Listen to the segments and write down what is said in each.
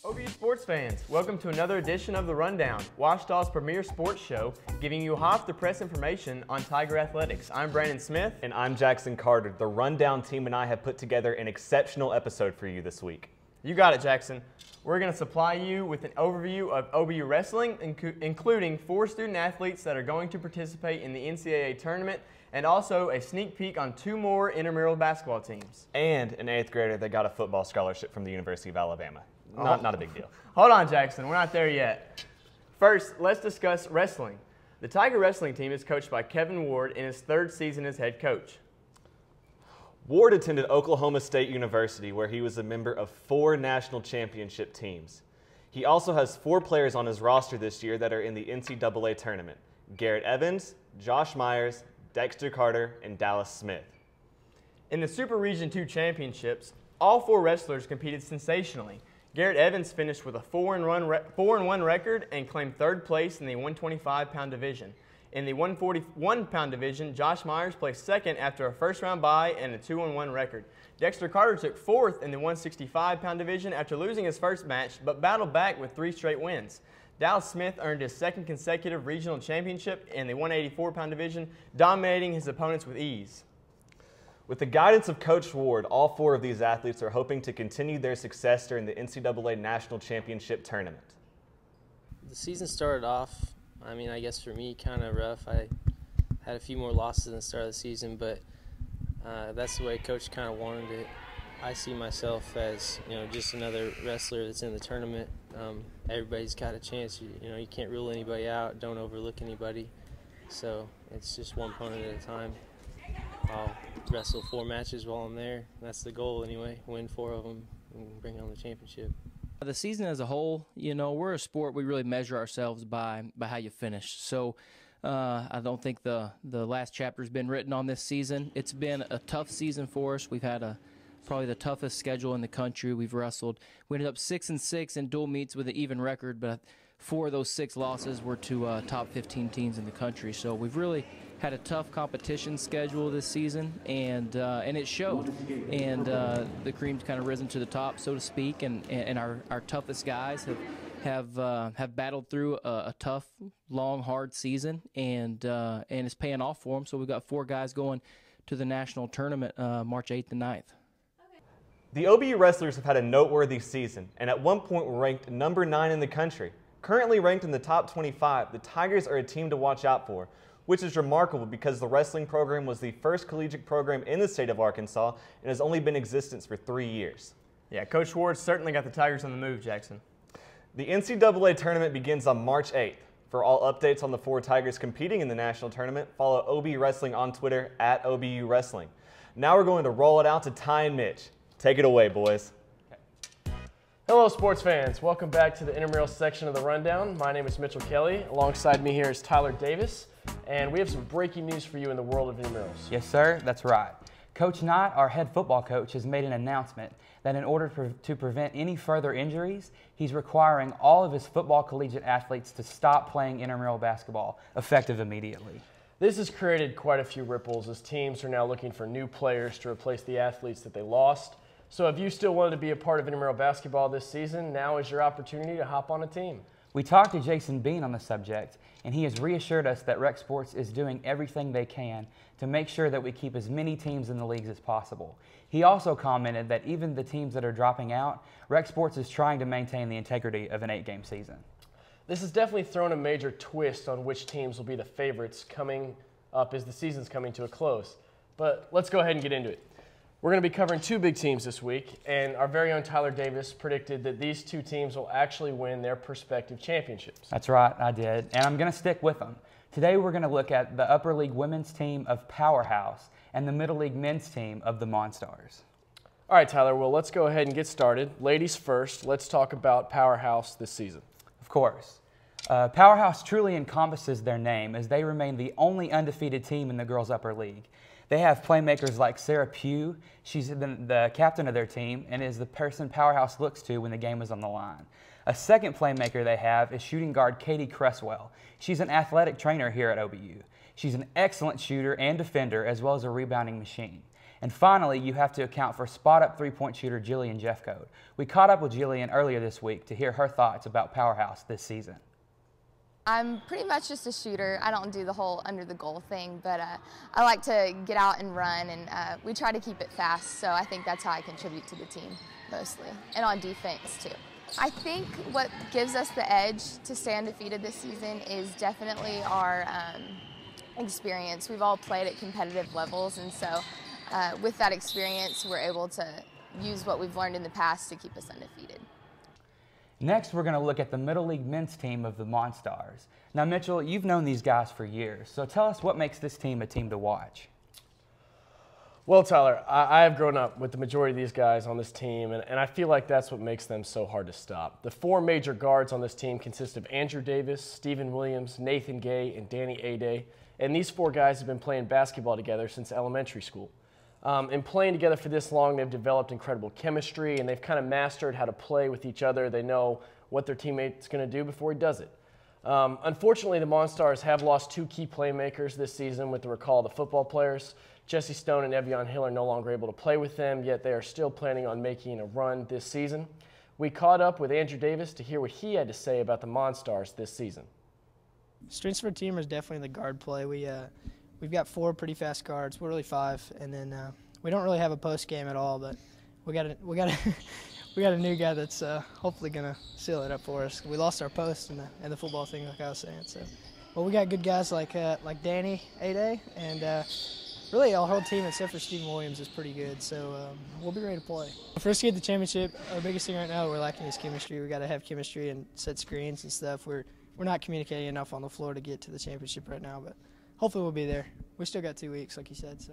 OBU sports fans, welcome to another edition of The Rundown, Ouachita's premier sports show, giving you half the press information on Tiger athletics. I'm Brandon Smith. And I'm Jackson Carter. The Rundown team and I have put together an exceptional episode for you this week. You got it, Jackson. We're going to supply you with an overview of OBU wrestling, including 4 student athletes that are going to participate in the NCAA tournament, and also a sneak peek on 2 more intramural basketball teams. And an 8th grader that got a football scholarship from the University of Alabama. Not a big deal. Hold on, Jackson. We're not there yet. First, let's discuss wrestling. The Tiger wrestling team is coached by Kevin Ward in his 3rd season as head coach. Ward attended Oklahoma State University, where he was a member of 4 national championship teams. He also has 4 players on his roster this year that are in the NCAA tournament: Garrett Evans, Josh Myers, Dexter Carter, and Dallas Smith. In the Super Region 2 championships, all 4 wrestlers competed sensationally. Garrett Evans finished with a 4-1 record and claimed 3rd place in the 125-pound division. In the 141-pound division, Josh Myers placed 2nd after a first-round bye and a 2-1 record. Dexter Carter took 4th in the 165-pound division after losing his first match, but battled back with 3 straight wins. Dallas Smith earned his 2nd consecutive regional championship in the 184-pound division, dominating his opponents with ease. With the guidance of Coach Ward, all 4 of these athletes are hoping to continue their success during the NCAA National Championship Tournament. The season started off, I guess for me, kind of rough. I had a few more losses in the start of the season, but that's the way Coach kind of wanted it. I see myself as, just another wrestler that's in the tournament. Everybody's got a chance. You can't rule anybody out. Don't overlook anybody. So it's just one opponent at a time. I'll wrestle 4 matches while I'm there. That's the goal anyway, win 4 of them and bring home the championship. The season as a whole, we're a sport we really measure ourselves by how you finish. So I don't think the last chapter's been written on this season. It's been a tough season for us. We've had probably the toughest schedule in the country. We ended up 6-6 in dual meets with an even record, but 4 of those 6 losses were to top 15 teams in the country. So we've really had a tough competition schedule this season, and it showed. And the cream's kind of risen to the top, so to speak. And our toughest guys have battled through a tough, long, hard season, and it's paying off for them. So we've got 4 guys going to the national tournament March 8th and 9th. The OBU wrestlers have had a noteworthy season, and at one point were ranked number 9 in the country. Currently ranked in the top 25, the Tigers are a team to watch out for, which is remarkable because the wrestling program was the first collegiate program in the state of Arkansas and has only been in existence for 3 years. Yeah, Coach Ward certainly got the Tigers on the move, Jackson. The NCAA tournament begins on March 8th. For all updates on the 4 Tigers competing in the national tournament, follow OBU Wrestling on Twitter at OBU Wrestling. Now we're going to roll it out to Ty and Mitch. Take it away, boys. Hello, sports fans. Welcome back to the intramural section of the Rundown. My name is Mitchell Kelly. Alongside me here is Tyler Davis, and we have some breaking news for you in the world of intramurals. Yes, sir. That's right. Coach Knight, our head football coach, has made an announcement that in order to prevent any further injuries, he's requiring all of his football collegiate athletes to stop playing intramural basketball, effective immediately. This has created quite a few ripples as teams are now looking for new players to replace the athletes that they lost. So if you still wanted to be a part of intramural basketball this season, now is your opportunity to hop on a team. We talked to Jason Bean on the subject, and he has reassured us that Rec Sports is doing everything they can to make sure that we keep as many teams in the leagues as possible. He also commented that even the teams that are dropping out, Rec Sports is trying to maintain the integrity of an 8-game season. This has definitely thrown a major twist on which teams will be the favorites coming up as the season's coming to a close. But let's go ahead and get into it. We're going to be covering 2 big teams this week, and our very own Tyler Davis predicted that these 2 teams will actually win their prospective championships. That's right, I did, and I'm going to stick with them. Today we're going to look at the Upper League women's team of Powerhouse and the Middle League men's team of the Monstars. All right, Tyler, well, let's go ahead and get started. Ladies first, let's talk about Powerhouse this season. Of course. Powerhouse truly encompasses their name as they remain the only undefeated team in the girls' Upper League. They have playmakers like Sarah Pugh. She's the captain of their team and is the person Powerhouse looks to when the game is on the line. A second playmaker they have is shooting guard Katie Cresswell. She's an athletic trainer here at OBU. She's an excellent shooter and defender as well as a rebounding machine. And finally, you have to account for spot-up three-point shooter Jillian Jeffcoat. We caught up with Jillian earlier this week to hear her thoughts about Powerhouse this season. I'm pretty much just a shooter. I don't do the whole under the goal thing, but I like to get out and run, and we try to keep it fast, so I think that's how I contribute to the team mostly, and on defense too. I think what gives us the edge to stay undefeated this season is definitely our experience. We've all played at competitive levels, and so with that experience, we're able to use what we've learned in the past to keep us undefeated. Next, we're going to look at the Middle League men's team of the Monstars. Now, Mitchell, you've known these guys for years, so tell us what makes this team a team to watch. Well, Tyler, I have grown up with the majority of these guys on this team, and I feel like that's what makes them so hard to stop. The four major guards on this team consist of Andrew Davis, Stephen Williams, Nathan Gay, and Danny Ade, and these four guys have been playing basketball together since elementary school. In playing together for this long, they've developed incredible chemistry, and they've kind of mastered how to play with each other. They know what their teammate's going to do before he does it. Unfortunately, the Monstars have lost two key playmakers this season with the recall of the football players. Jesse Stone and Evian Hill are no longer able to play with them, yet they are still planning on making a run this season. We caught up with Andrew Davis to hear what he had to say about the Monstars this season. Strengths for our team is definitely the guard play. We've got four pretty fast guards. We're really five, and then we don't really have a post game at all. But we got a new guy that's hopefully gonna seal it up for us. We lost our post in the football thing, like I was saying. So, but we got good guys like Danny Ade, and really our whole team except for Stephen Williams is pretty good. So we'll be ready to play. For us to get the championship, our biggest thing right now we're lacking is chemistry. We got to have chemistry and set screens and stuff. We're not communicating enough on the floor to get to the championship right now, but hopefully we'll be there. We still got 2 weeks, like you said. So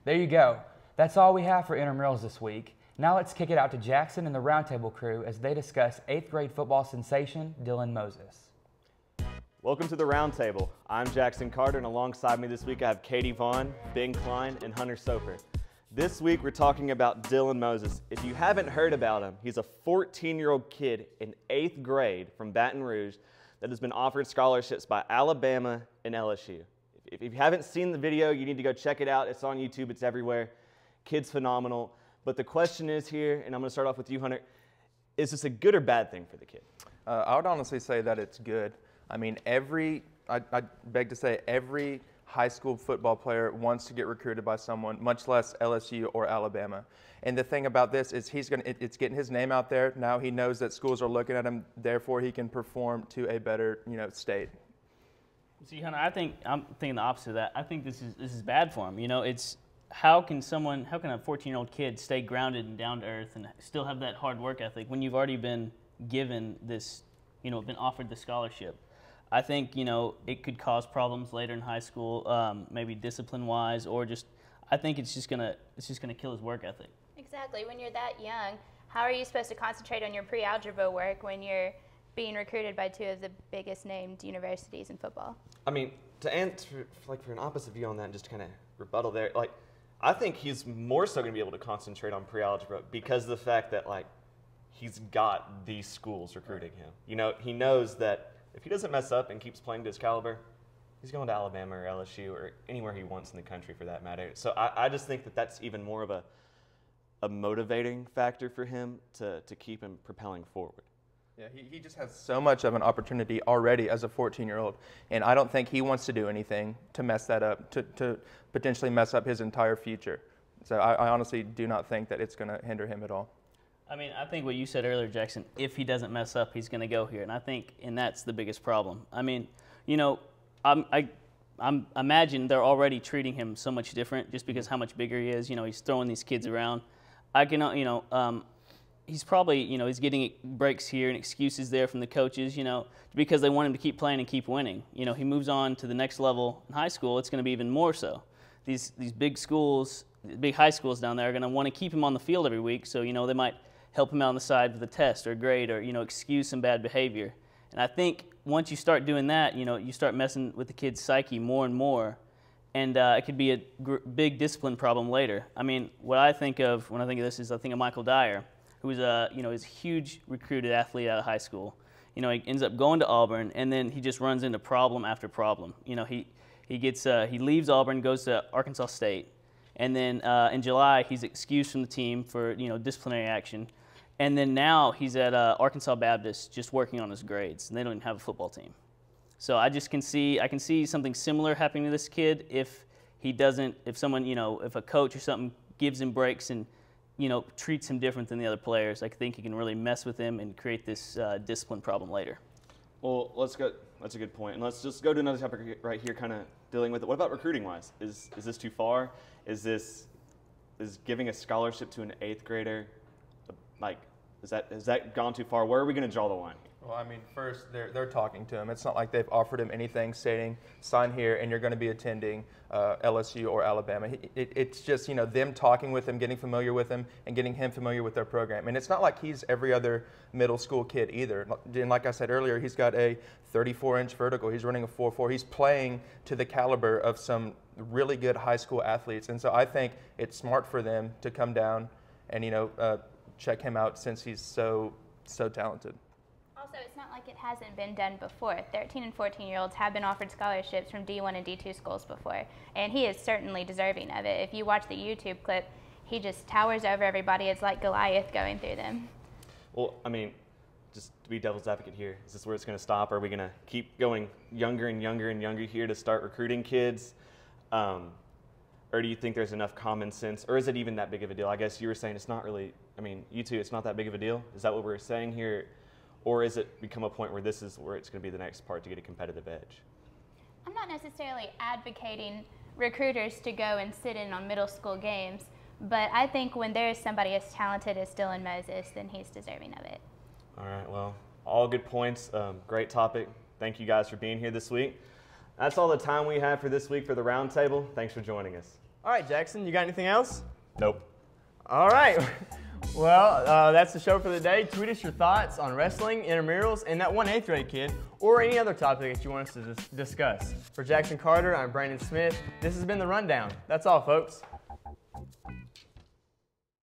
there you go. That's all we have for intramurals this week. Now let's kick it out to Jackson and the Roundtable crew as they discuss 8th grade football sensation Dylan Moses. Welcome to the Roundtable. I'm Jackson Carter, and alongside me this week I have Katie Vaughn, Ben Klein, and Hunter Soper. This week we're talking about Dylan Moses. If you haven't heard about him, he's a 14-year-old kid in 8th grade from Baton Rouge that has been offered scholarships by Alabama and LSU. If you haven't seen the video, you need to go check it out. It's on YouTube. It's everywhere. Kid's phenomenal. But the question is here, and I'm going to start off with you, Hunter, is this a good or bad thing for the kid? I would honestly say that it's good. I mean, I beg to say every high school football player wants to get recruited by someone, much less LSU or Alabama. And the thing about this is it's getting his name out there. Now he knows that schools are looking at him, therefore he can perform to a better, state. See, Hunter, I'm thinking the opposite of that. I think this is bad for him. It's how can a 14-year-old kid stay grounded and down to earth and still have that hard work ethic when you've already been given this, been offered the scholarship? I think, it could cause problems later in high school, maybe discipline-wise, or I think it's just gonna kill his work ethic. Exactly. When you're that young, how are you supposed to concentrate on your pre-algebra work when you're being recruited by two of the biggest named universities in football? I mean, to answer, for an opposite view on that, and just to kind of rebuttal there, I think he's more so going to be able to concentrate on pre-algebra because of the fact that, he's got these schools recruiting him. He knows that if he doesn't mess up and keeps playing to his caliber, he's going to Alabama or LSU or anywhere he wants in the country for that matter. So I just think that that's even more of a motivating factor for him to keep him propelling forward. Yeah, he just has so much of an opportunity already as a 14-year-old, and I don't think he wants to do anything to mess that up, to potentially mess up his entire future. So I honestly do not think that it's going to hinder him at all. I mean, I think what you said earlier, Jackson, if he doesn't mess up, he's going to go here. And that's the biggest problem. I mean, I imagine they're already treating him so much different just because how much bigger he is. He's throwing these kids around. He's probably, he's getting breaks here and excuses there from the coaches, because they want him to keep playing and keep winning. He moves on to the next level in high school, it's going to be even more so. These big schools, big high schools down there are going to want to keep him on the field every week, so, they might help him out on the side with a test or a grade or, excuse some bad behavior. And I think once you start doing that, you start messing with the kid's psyche more and more, and it could be a big discipline problem later. I mean, what I think of when I think of this is I think of Michael Dyer, who was a huge recruited athlete out of high school. He ends up going to Auburn, and then he just runs into problem after problem. He leaves Auburn, goes to Arkansas State, And then in July, he's excused from the team for disciplinary action. And then now he's at Arkansas Baptist just working on his grades, and they don't even have a football team. So I can see something similar happening to this kid if someone, if a coach or something gives him breaks and, treats him different than the other players. I think he can really mess with him and create this discipline problem later. Well, let's go. That's a good point. And let's just go to another topic right here, kind of dealing with it. What about recruiting-wise? Is this too far? Is giving a scholarship to an 8th grader, like, has that gone too far? Where are we going to draw the line? Well, I mean, first, they're talking to him. It's not like they've offered him anything stating, sign here and you're going to be attending LSU or Alabama. It's just, them talking with him, getting familiar with him, and getting him familiar with their program. And it's not like he's every other middle school kid either. And like I said earlier, he's got a 34-inch vertical. He's running a 4.4. He's playing to the caliber of some really good high school athletes. And so I think it's smart for them to come down and, check him out since he's so talented. Also, it's not like it hasn't been done before. 13 and 14-year-olds have been offered scholarships from D1 and D2 schools before, and he is certainly deserving of it. If you watch the YouTube clip, he just towers over everybody. It's like Goliath going through them. Well, I mean, just to be devil's advocate here, is this where it's going to stop? Are we going to keep going younger and younger and younger here to start recruiting kids? Or do you think there's enough common sense, or is it even that big of a deal? I guess you were saying it's not really, you two, it's not that big of a deal. Is that what we're saying here? Or is it become a point where this is where it's going to be the next part to get a competitive edge? I'm not necessarily advocating recruiters to go and sit in on middle school games, but I think when there is somebody as talented as Dylan Moses, then he's deserving of it. All right, well, all good points. Great topic. Thank you guys for being here this week. That's all the time we have for this week for the Roundtable. Thanks for joining us. All right, Jackson, you got anything else? Nope. All right. Well, that's the show for the day. Tweet us your thoughts on wrestling, intramurals, and that one 8th grade kid, or any other topic that you want us to discuss. For Jackson Carter, I'm Brandon Smith. This has been The Rundown. That's all, folks.